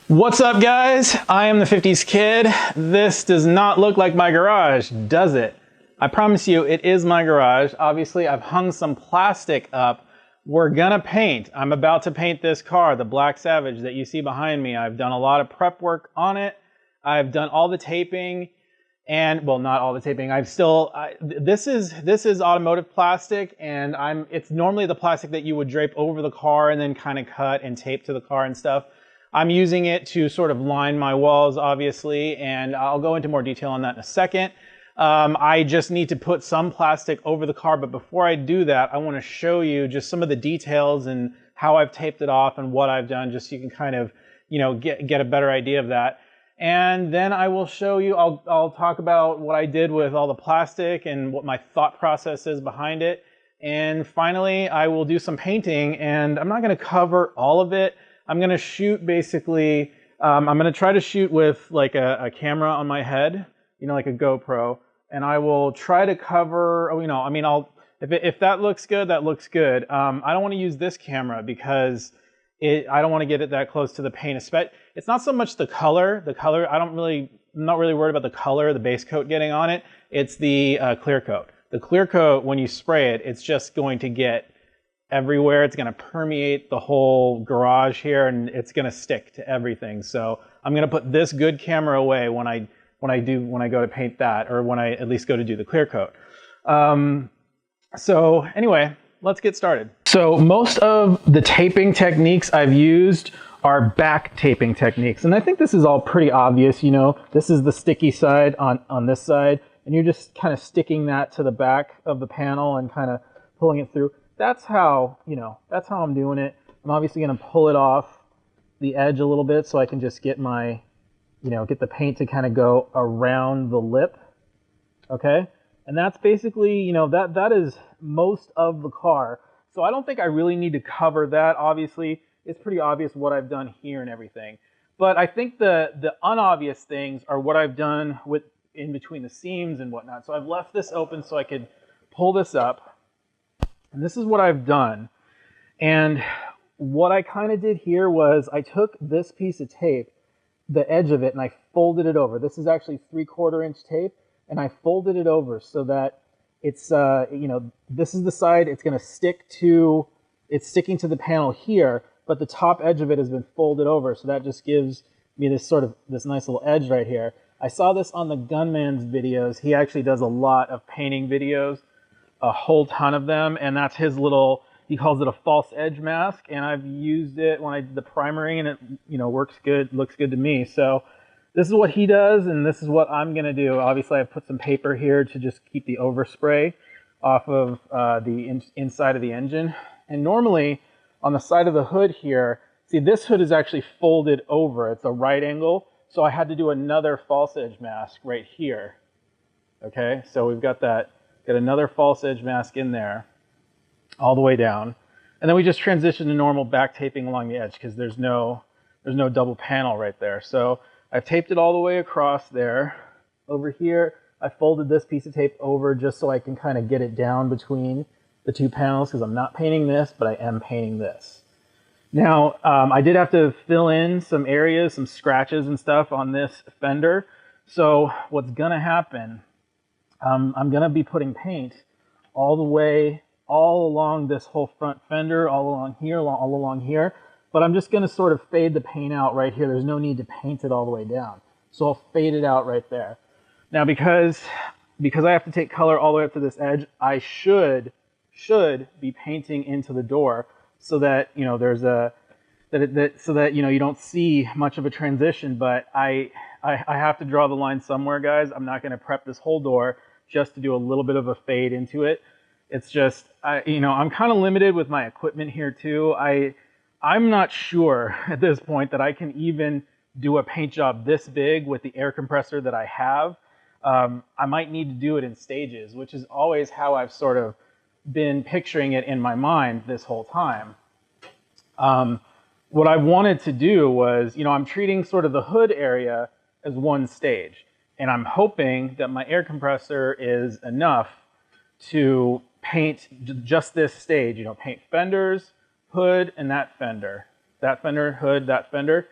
What's up, guys? I am the 50s kid. This does not look like my garage, does it? I promise you it is my garage. Obviously, I've hung some plastic up. We're gonna paint. I'm about to paint this car, the Black Savage that you see behind me. I've done a lot of prep work on it. I've done all the taping and, well, not all the taping. This is automotive plastic, and it's normally the plastic that you would drape over the car and then kind of cut and tape to the car and stuff. I'm using it to sort of line my walls, obviously, and I'll go into more detail on that in a second. I just need to put some plastic over the car, but before I do that, I want to show you just some of the details and how I've taped it off and what I've done, just so you can kind of, get a better idea of that. And then I will show you, I'll talk about what I did with all the plastic and what my thought process is behind it. And finally, I will do some painting, and I'm not going to cover all of it. I'm going to shoot basically, I'm going to try to shoot with like a camera on my head, like a GoPro, and I will try to cover, if that looks good, that looks good. I don't want to use this camera because I don't want to get it that close to the paint. It's not so much the color, I'm not really worried about the color, the base coat getting on it. It's the clear coat. The clear coat, when you spray it, it's just going to get everywhere. It's going to permeate the whole garage here, and it's going to stick to everything. So I'm going to put this good camera away when I go to paint that, or when I at least go to do the clear coat. So anyway, let's get started. So most of the taping techniques I've used are back taping techniques, and I think this is all pretty obvious. This is the sticky side on this side, and you're just kind of sticking that to the back of the panel and kind of pulling it through. That's how I'm doing it. I'm obviously going to pull it off the edge a little bit so I can just get my, get the paint to kind of go around the lip. Okay? And that's basically, that is most of the car. So I don't think I really need to cover that. Obviously, it's pretty obvious what I've done here and everything. But I think the unobvious things are what I've done in between the seams and whatnot. So I've left this open so I could pull this up. And this is what I've done. And what I kind of did here was I took this piece of tape, the edge of it, and I folded it over. This is actually 3/4 inch tape, and I folded it over so that it's, this is the side it's going to stick to, it's sticking to the panel here, but the top edge of it has been folded over, so that just gives me this nice little edge right here. I saw this on the Gunman's videos. He actually does a lot of painting videos, a whole ton of them, and that's his little, he calls it a false edge mask, and I've used it when I did the primering, and it works good, looks good to me. So this is what he does, and this is what I'm going to do. Obviously, I've put some paper here to just keep the overspray off of the inside of the engine. And normally on the side of the hood here, see, this hood is actually folded over. It's a right angle, so I had to do another false edge mask right here. Okay, so we've got that. Get another false edge mask in there, all the way down. And then we just transition to normal back taping along the edge because there's no double panel right there. So I've taped it all the way across there. Over here, I folded this piece of tape over just so I can kind of get it down between the two panels because I'm not painting this, but I am painting this. Now, I did have to fill in some areas, some scratches and stuff on this fender. So what's gonna happen, I'm going to be putting paint all along this whole front fender, all along here, but I'm just going to sort of fade the paint out right here. There's no need to paint it all the way down. So I'll fade it out right there. Now, because I have to take color all the way up to this edge, I should be painting into the door so that, so that you don't see much of a transition, but I have to draw the line somewhere, guys. I'm not going to prep this whole door just to do a little bit of a fade into it. It's just, I'm kind of limited with my equipment here too. I'm not sure at this point that I can even do a paint job this big with the air compressor that I have. I might need to do it in stages, which is always how I've sort of been picturing it in my mind this whole time. What I wanted to do was, I'm treating sort of the hood area as one stage. And I'm hoping that my air compressor is enough to paint just this stage, paint fenders, hood, and that fender, hood, that fender.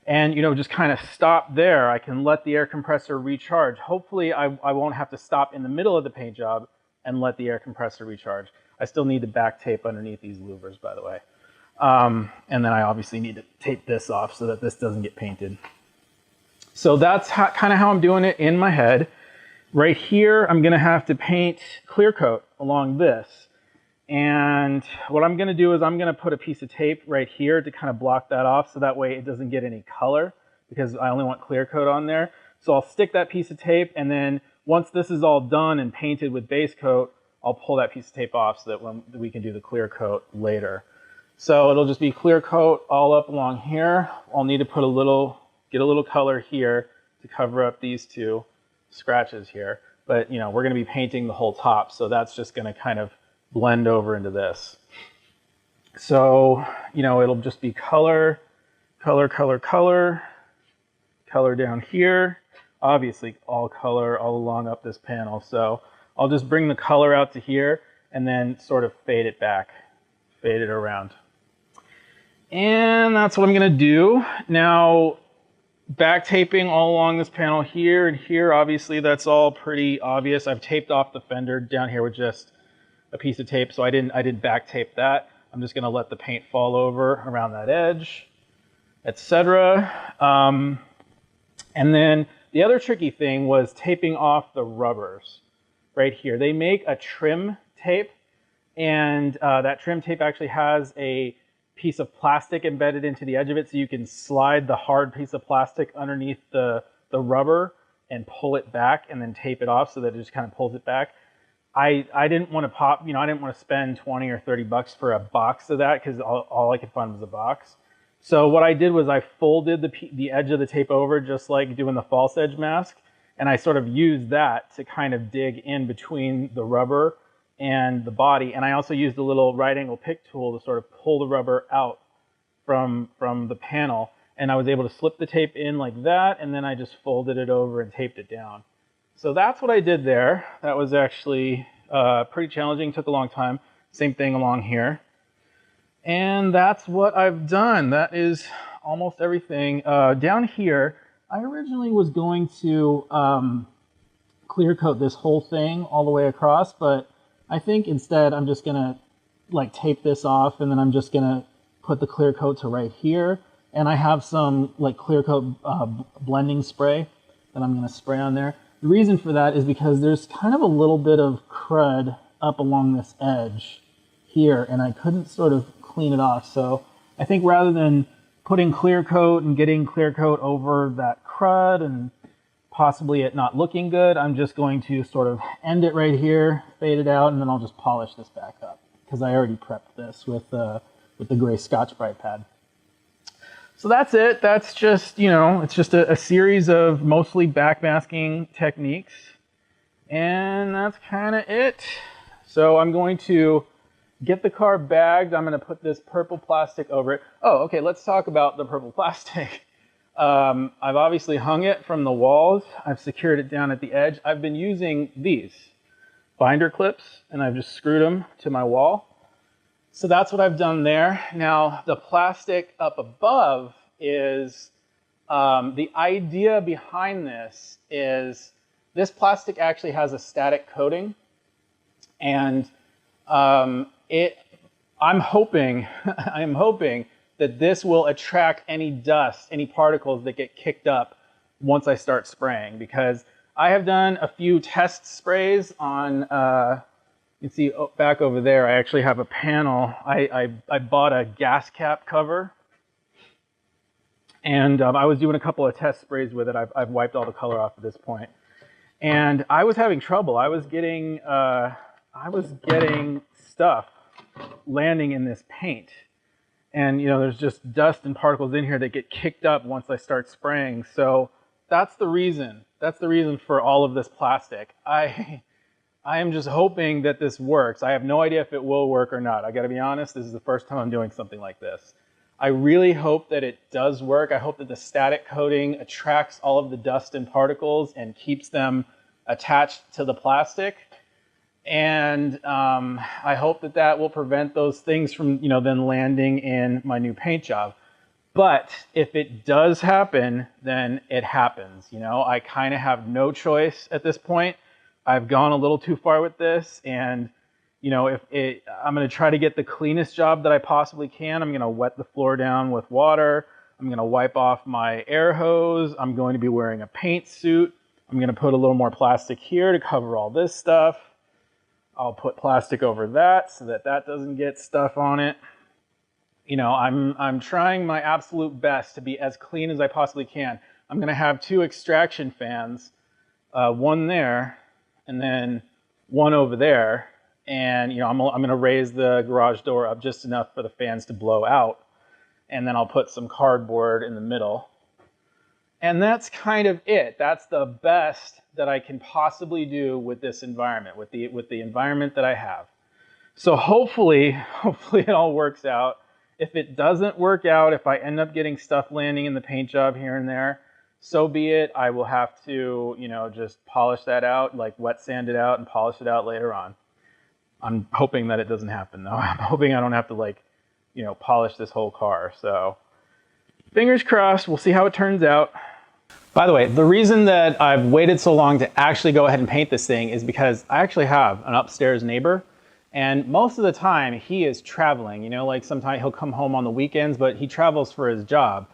and, you know, just kind of stop there. I can let the air compressor recharge. Hopefully I won't have to stop in the middle of the paint job and let the air compressor recharge. I still need to back tape underneath these louvers, by the way. And then I obviously need to tape this off so that this doesn't get painted. So that's kind of how I'm doing it in my head. Right here, I'm gonna have to paint clear coat along this. And what I'm gonna do is I'm gonna put a piece of tape right here to kind of block that off so that way it doesn't get any color, because I only want clear coat on there. So I'll stick that piece of tape, and then once this is all done and painted with base coat, I'll pull that piece of tape off so that we can do the clear coat later. So it'll just be clear coat all up along here. I'll need to put get a little color here to cover up these two scratches here. But, you know, we're gonna be painting the whole top, so that's just gonna kind of blend over into this. So, you know, it'll just be color, color, color, color, color down here. Obviously all color all along up this panel. So I'll just bring the color out to here and then sort of fade it back, fade it around. And that's what I'm gonna do. Now, back taping all along this panel here and here, obviously that's all pretty obvious. I've taped off the fender down here with just a piece of tape, so I didn't back tape that. I'm just gonna let the paint fall over around that edge, etc. And then the other tricky thing was taping off the rubbers right here. They make a trim tape, and that trim tape actually has a piece of plastic embedded into the edge of it, so you can slide the hard piece of plastic underneath the rubber and pull it back and then tape it off so that it just kind of pulls it back. I didn't want to I didn't want to spend 20 or 30 bucks for a box of that, because all I could find was a box. So what I did was I folded the edge of the tape over, just like doing the false edge mask, and I sort of used that to kind of dig in between the rubber and the body. And I also used a little right angle pick tool to sort of pull the rubber out from the panel. And I was able to slip the tape in like that, and then I just folded it over and taped it down. So that's what I did there. That was actually pretty challenging, took a long time. Same thing along here. And that's what I've done. That is almost everything. Down here, I originally was going to clear coat this whole thing all the way across, but I think instead I'm just gonna like tape this off, and then I'm just gonna put the clear coat to right here. And I have some like clear coat blending spray that I'm gonna spray on there. The reason for that is because there's kind of a little bit of crud up along this edge here, and I couldn't sort of clean it off. So I think rather than putting clear coat and getting clear coat over that crud and possibly it not looking good, I'm just going to sort of end it right here, fade it out, and then I'll just polish this back up, because I already prepped this with the gray Scotch-Brite pad. So that's it. That's just, you know, it's just a series of mostly backmasking techniques. And that's kind of it. So I'm going to get the car bagged. I'm going to put this purple plastic over it. Oh, okay, let's talk about the purple plastic. I've obviously hung it from the walls. I've secured it down at the edge. I've been using these binder clips, and I've just screwed them to my wall. So that's what I've done there. Now, the plastic up above is, the idea behind this is this plastic actually has a static coating, and I'm hoping that this will attract any dust, any particles that get kicked up once I start spraying, because I have done a few test sprays on, you can see back over there, I actually have a panel. I bought a gas cap cover, and I was doing a couple of test sprays with it. I've wiped all the color off at this point. And I was having trouble. I was getting stuff landing in this paint. And, you know, there's just dust and particles in here that get kicked up once I start spraying. So that's the reason. That's the reason for all of this plastic. I am just hoping that this works. I have no idea if it will work or not. I gotta be honest, this is the first time I'm doing something like this. I really hope that it does work. I hope that the static coating attracts all of the dust and particles and keeps them attached to the plastic. And I hope that that will prevent those things from, you know, then landing in my new paint job. But if it does happen, then it happens. You know, I kind of have no choice at this point. I've gone a little too far with this, and you know, I'm going to try to get the cleanest job that I possibly can. I'm going to wet the floor down with water. I'm going to wipe off my air hose. I'm going to be wearing a paint suit. I'm going to put a little more plastic here to cover all this stuff. I'll put plastic over that so that that doesn't get stuff on it. You know, I'm trying my absolute best to be as clean as I possibly can. I'm going to have 2 extraction fans, one there and then one over there. And, you know, I'm going to raise the garage door up just enough for the fans to blow out. And then I'll put some cardboard in the middle. And that's kind of it. That's the best that I can possibly do with this environment, with the environment that I have. So hopefully it all works out. If it doesn't work out, if I end up getting stuff landing in the paint job here and there, so be it. I will have to, you know, just polish that out, like wet sand it out and polish it out later on. I'm hoping that it doesn't happen though. I'm hoping I don't have to, like, you know, polish this whole car. So fingers crossed, we'll see how it turns out. By the way, the reason that I've waited so long to actually go ahead and paint this thing is because I actually have an upstairs neighbor, and most of the time he is traveling. You know, like sometimes he'll come home on the weekends, but he travels for his job.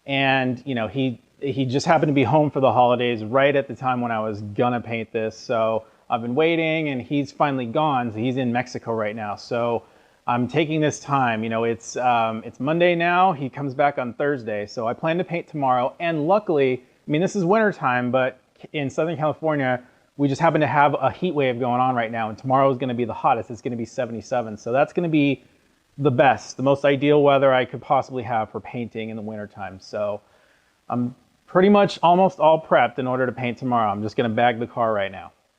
And, you know, he just happened to be home for the holidays right at the time when I was gonna paint this. So I've been waiting, and he's finally gone. So he's in Mexico right now. So I'm taking this time. You know, it's Monday now. He comes back on Thursday. So I plan to paint tomorrow. And luckily, I mean, this is winter time, but in Southern California, we just happen to have a heat wave going on right now. And tomorrow is going to be the hottest. It's going to be 77. So that's going to be the best, the most ideal weather I could possibly have for painting in the winter time. So I'm pretty much almost all prepped in order to paint tomorrow. I'm just going to bag the car right now.